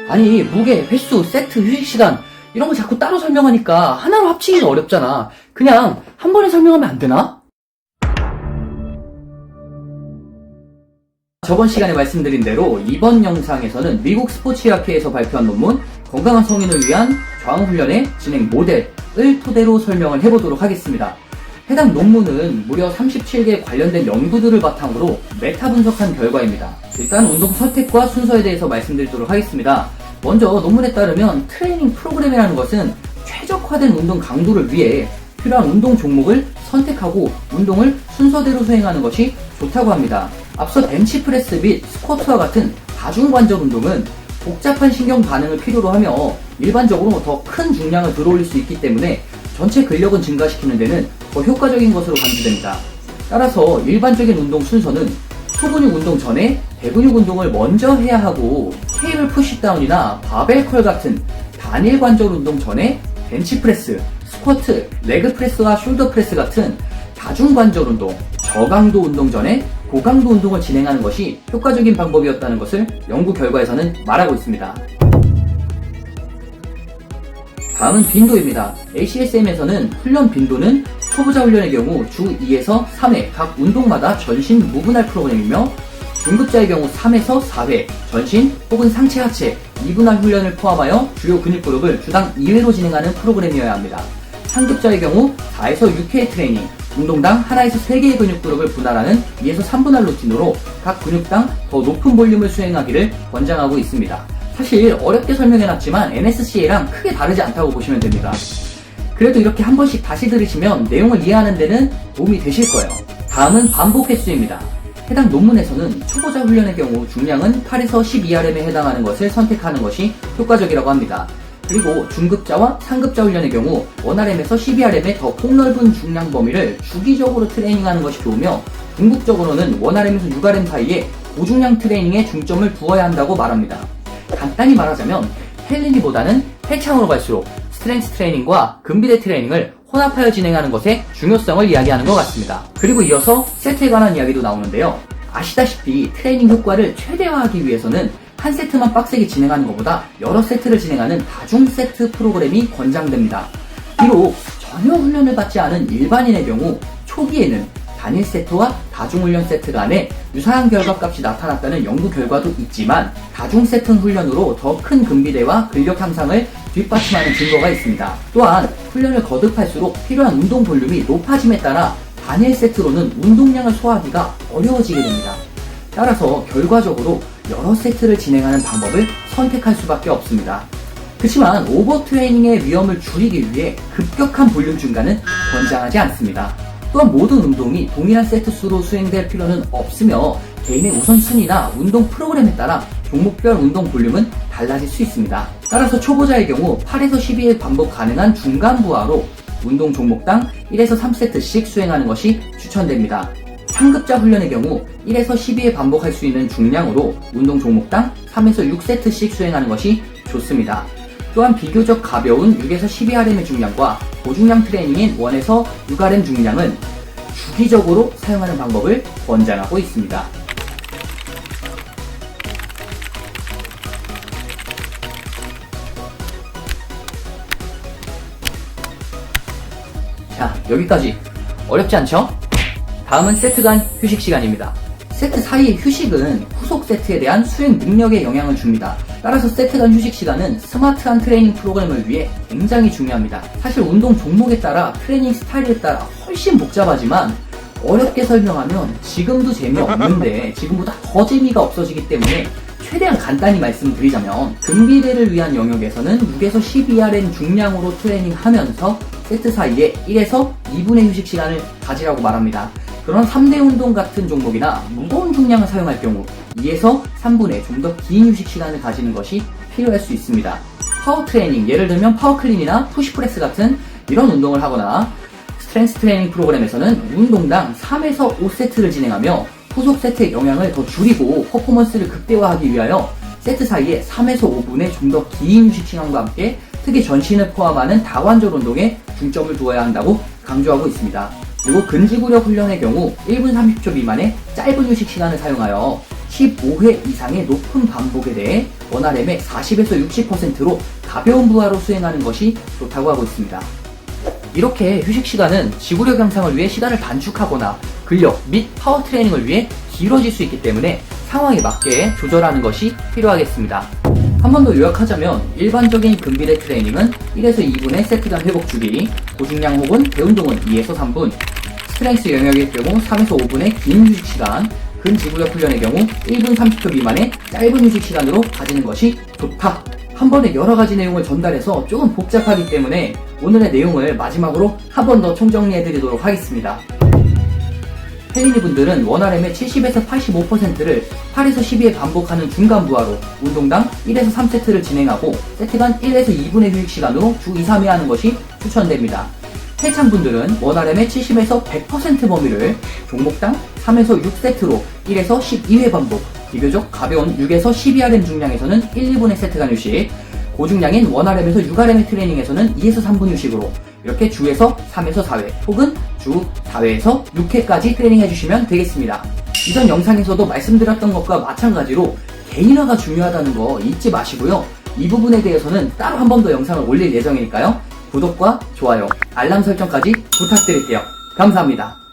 아니, 무게, 횟수, 세트, 휴식시간 이런 거 자꾸 따로 설명하니까 하나로 합치기가 어렵잖아. 그냥 한 번에 설명하면 안 되나? 저번 시간에 말씀드린 대로 이번 영상에서는 미국 스포츠의학회에서 발표한 논문 건강한 성인을 위한 좌우훈련의 진행 모델을 토대로 설명을 해보도록 하겠습니다. 해당 논문은 무려 37개 관련된 연구들을 바탕으로 메타 분석한 결과입니다. 일단 운동 선택과 순서에 대해서 말씀드리도록 하겠습니다. 먼저 논문에 따르면 트레이닝 프로그램이라는 것은 최적화된 운동 강도를 위해 필요한 운동 종목을 선택하고 운동을 순서대로 수행하는 것이 좋다고 합니다. 앞서 벤치프레스 및 스쿼트와 같은 다중관절 운동은 복잡한 신경 반응을 필요로 하며 일반적으로 더 큰 중량을 들어올릴 수 있기 때문에 전체 근력은 증가시키는 데는 더 효과적인 것으로 간주됩니다. 따라서 일반적인 운동 순서는 소근육 운동 전에 대근육 운동을 먼저 해야 하고 케이블 푸시다운이나 바벨 컬 같은 단일 관절 운동 전에 벤치프레스, 스쿼트, 레그프레스와 숄더프레스 같은 다중관절 운동, 저강도 운동 전에 고강도 운동을 진행하는 것이 효과적인 방법이었다는 것을 연구 결과에서는 말하고 있습니다. 다음은 빈도입니다. ACSM에서는 훈련 빈도는 초보자 훈련의 경우 주 2에서 3회 각 운동마다 전신 무분할 프로그램이며 중급자의 경우 3에서 4회 전신 혹은 상체 하체 미분할 훈련을 포함하여 주요 근육 그룹을 주당 2회로 진행하는 프로그램이어야 합니다. 상급자의 경우 4에서 6회의 트레이닝, 운동당 하나에서 3개의 근육 그룹을 분할하는 2에서 3분할 루틴으로 각 근육당 더 높은 볼륨을 수행하기를 권장하고 있습니다. 사실 어렵게 설명해놨지만 NSCA랑 크게 다르지 않다고 보시면 됩니다. 그래도 이렇게 한 번씩 다시 들으시면 내용을 이해하는 데는 도움이 되실 거예요. 다음은 반복 횟수입니다. 해당 논문에서는 초보자 훈련의 경우 중량은 8에서 12RM에 해당하는 것을 선택하는 것이 효과적이라고 합니다. 그리고 중급자와 상급자 훈련의 경우 1RM에서 12RM의 더 폭넓은 중량 범위를 주기적으로 트레이닝하는 것이 좋으며 궁극적으로는 1RM에서 6RM 사이에 고중량 트레이닝에 중점을 두어야 한다고 말합니다. 간단히 말하자면 헬린이보다는 헬창으로 갈수록 스트렝스 트레이닝과 근비대 트레이닝을 혼합하여 진행하는 것의 중요성을 이야기하는 것 같습니다. 그리고 이어서 세트에 관한 이야기도 나오는데요. 아시다시피 트레이닝 효과를 최대화하기 위해서는 한 세트만 빡세게 진행하는 것보다 여러 세트를 진행하는 다중 세트 프로그램이 권장됩니다. 비록 전혀 훈련을 받지 않은 일반인의 경우 초기에는 단일 세트와 다중훈련 세트 간에 유사한 결과값이 나타났다는 연구 결과도 있지만 다중 세트 훈련으로 더 큰 근비대와 근력 향상을 뒷받침하는 증거가 있습니다. 또한 훈련을 거듭할수록 필요한 운동 볼륨이 높아짐에 따라 단일 세트로는 운동량을 소화하기가 어려워지게 됩니다. 따라서 결과적으로 여러 세트를 진행하는 방법을 선택할 수밖에 없습니다. 그렇지만 오버트레이닝의 위험을 줄이기 위해 급격한 볼륨 증가는 권장하지 않습니다. 또한 모든 운동이 동일한 세트 수로 수행될 필요는 없으며 개인의 우선순위나 운동 프로그램에 따라 종목별 운동 볼륨은 달라질 수 있습니다. 따라서 초보자의 경우 8에서 12회 반복 가능한 중간 부하로 운동 종목당 1에서 3세트씩 수행하는 것이 추천됩니다. 상급자 훈련의 경우 1에서 12회 반복할 수 있는 중량으로 운동 종목당 3에서 6세트씩 수행하는 것이 좋습니다. 또한 비교적 가벼운 6에서 12RM의 중량과 고중량 트레이닝인 1에서 6RM 중량은 주기적으로 사용하는 방법을 권장하고 있습니다. 자, 여기까지 어렵지 않죠? 다음은 세트 간 휴식 시간입니다. 세트 사이의 휴식은 후속 세트에 대한 수행 능력에 영향을 줍니다. 따라서 세트 간 휴식 시간은 스마트한 트레이닝 프로그램을 위해 굉장히 중요합니다. 사실 운동 종목에 따라 트레이닝 스타일에 따라 훨씬 복잡하지만 어렵게 설명하면 지금도 재미없는데 지금보다 더 재미가 없어지기 때문에 최대한 간단히 말씀드리자면 근비대를 위한 영역에서는 6에서 12RM 중량으로 트레이닝하면서 세트 사이에 1에서 2분의 휴식 시간을 가지라고 말합니다. 그런 3대 운동 같은 종목이나 무거운 중량을 사용할 경우 2에서 3분의 좀 더 긴 휴식 시간을 가지는 것이 필요할 수 있습니다. 파워 트레이닝, 예를 들면 파워클린이나 푸시프레스 같은 이런 운동을 하거나 스트렝스 트레이닝 프로그램에서는 운동당 3에서 5세트를 진행하며 후속 세트의 영향을 더 줄이고 퍼포먼스를 극대화하기 위하여 세트 사이에 3에서 5분의 좀 더 긴 휴식 시간과 함께 특히 전신을 포함하는 다관절 운동에 중점을 두어야 한다고 강조하고 있습니다. 그리고 근지구력 훈련의 경우 1분 30초 미만의 짧은 휴식 시간을 사용하여 15회 이상의 높은 반복에 대해 원RM의 40에서 60%로 가벼운 부하로 수행하는 것이 좋다고 하고 있습니다. 이렇게 휴식 시간은 지구력 향상을 위해 시간을 단축하거나 근력 및 파워 트레이닝을 위해 길어질 수 있기 때문에 상황에 맞게 조절하는 것이 필요하겠습니다. 한 번 더 요약하자면 일반적인 근비대 트레이닝은 1에서 2분의 세트간 회복 주기, 고중량 혹은 대운동은 2에서 3분, 스트렝스 영역일 경우 3에서 5분의 긴 휴식 시간, 근지구력 훈련의 경우 1분 30초 미만의 짧은 휴식 시간으로 가지는 것이 좋다. 한 번에 여러 가지 내용을 전달해서 조금 복잡하기 때문에 오늘의 내용을 마지막으로 한 번 더 총정리해드리도록 하겠습니다. 헬린이 분들은 원RM의 70에서 85%를 8에서 12회 반복하는 중간 부하로 운동당 1에서 3세트를 진행하고 세트간 1에서 2분의 휴식 시간으로 주 2, 3회 하는 것이 추천됩니다. 헬창 분들은 원RM의 70에서 100% 범위를 종목당 3에서 6세트로 1에서 12회 반복, 비교적 가벼운 6에서 12RM 중량에서는 1, 2분의 세트간 휴식, 고중량인 원RM에서 6RM의 트레이닝에서는 2에서 3분 휴식으로 이렇게 주에서 3에서 4회 혹은 주 4회에서 6회까지 트레이닝 해주시면 되겠습니다. 이전 영상에서도 말씀드렸던 것과 마찬가지로 개인화가 중요하다는 거 잊지 마시고요. 이 부분에 대해서는 따로 한 번 더 영상을 올릴 예정이니까요. 구독과 좋아요, 알람 설정까지 부탁드릴게요. 감사합니다.